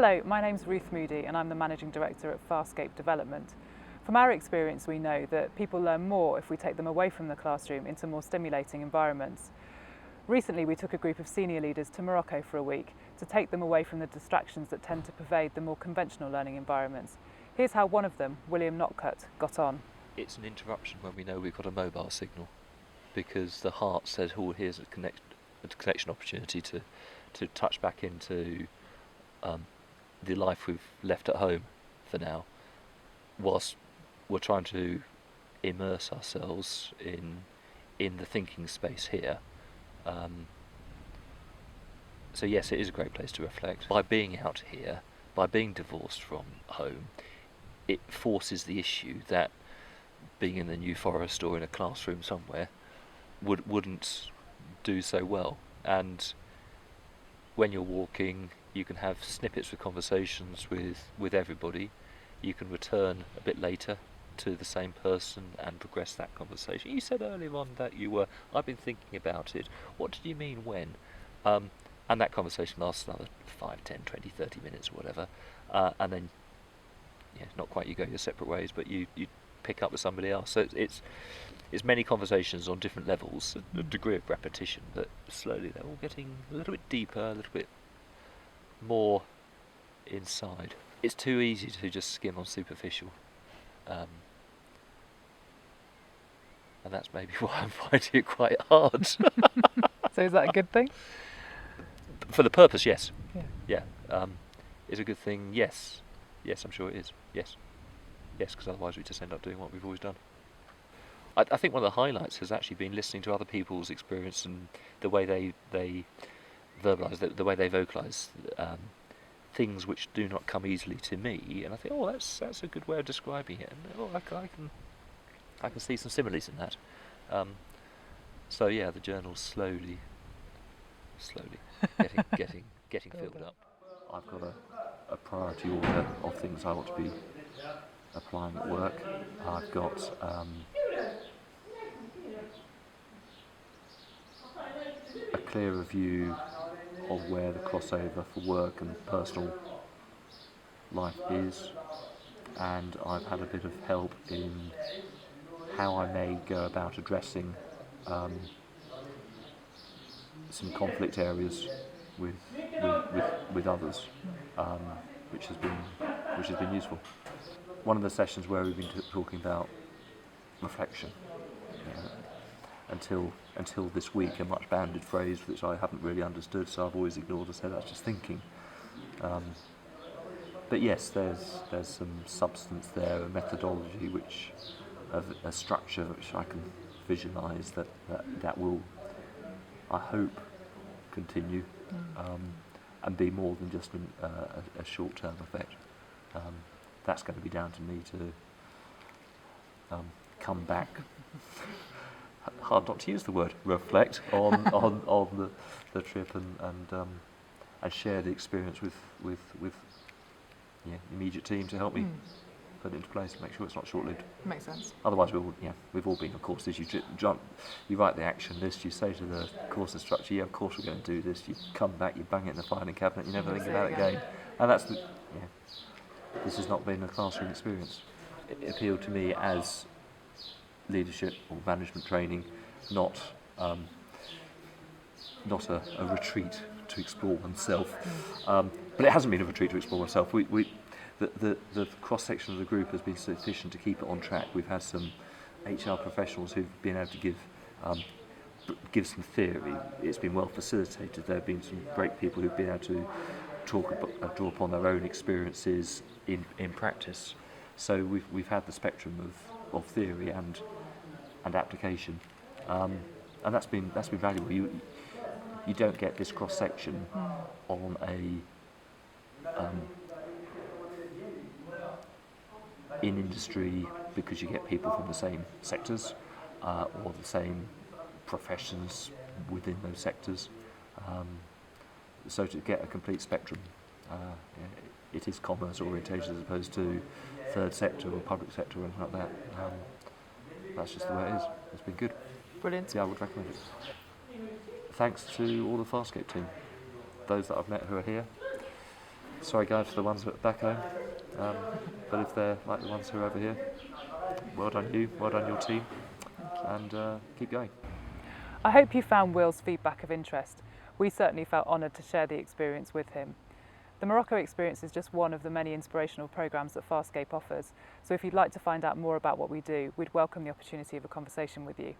Hello, my name's Ruth Moody and I'm the Managing Director at Farscape Development. From our experience, we know that people learn more if we take them away from the classroom into more stimulating environments. Recently, we took a group of senior leaders to Morocco for a week to take them away from the distractions that tend to pervade the more conventional learning environments. Here's how one of them, William Notcutt, got on. It's an interruption when we know we've got a mobile signal, because the heart says, oh, here's a connection opportunity to touch back into the life we've left at home for now, whilst we're trying to immerse ourselves in the thinking space here. So yes, it is a great place to reflect. By being out here, by being divorced from home, it forces the issue that being in the New Forest or in a classroom somewhere wouldn't do so well. And when you're walking, you can have snippets of conversations with everybody. You can return a bit later to the same person and progress that conversation. You said earlier on that I've been thinking about it. What did you mean when? And that conversation lasts another 5, 10, 20, 30 minutes or whatever. And then, not quite you go your separate ways, but you pick up with somebody else. So it's many conversations on different levels, a degree of repetition, but slowly they're all getting a little bit deeper, a little bit more inside. It's too easy to just skim on superficial, and that's maybe why I'm finding it quite hard. So is that a good thing? For the purpose, yes. Yeah. Is a good thing, yes. Yes, I'm sure it is. Yes, because otherwise we just end up doing what we've always done. I think one of the highlights has actually been listening to other people's experience and the way they verbalise, the way they vocalise things which do not come easily to me. And I think, that's a good way of describing it. And I can see some similes in that. So yeah, the journal's slowly getting filled up. I've got a priority order of things I want to be applying at work. I've got a clearer view of where the crossover for work and personal life is, and I've had a bit of help in how I may go about addressing some conflict areas with others, which has been useful. One of the sessions where we've been talking about reflection, until this week, a much banded phrase which I haven't really understood, so I've always ignored and said that's just thinking. But yes, there's some substance there, a methodology, a structure which I can visualise that will, I hope, continue and be more than just a short-term effect. That's going to be down to me to come back. Hard not to use the word reflect on the trip and share the experience with the immediate team to help me put it into place, make sure it's not short-lived. Makes sense. Otherwise, we've all been on courses. You write the action list. You say to the course instructor, of course we're going to do this. You come back, you bang it in the filing cabinet. You never think about it again. And this has not been a classroom experience. It appealed to me as leadership or management training, not a retreat to explore oneself. But it hasn't been a retreat to explore oneself. The cross-section of the group has been sufficient to keep it on track. We've had some HR professionals who've been able to give some theory. It's been well facilitated. There have been some great people who've been able to draw upon their own experiences in practice. So we've had the spectrum of theory and application, and that's been valuable. You don't get this cross section on in industry, because you get people from the same sectors or the same professions within those sectors. So to get a complete spectrum, it is commerce orientation as opposed to third sector or public sector or anything like that. That's just the way it is. It's been good. Brilliant. Yeah, I would recommend it. Thanks to all the Farscape team, those that I've met who are here, sorry guys for the ones back home, but if they're like the ones who are over here, well done you, well done your team, and keep going. I hope you found Will's feedback of interest. We certainly felt honoured to share the experience with him. The Morocco experience is just one of the many inspirational programmes that Farscape offers, so if you'd like to find out more about what we do, we'd welcome the opportunity of a conversation with you.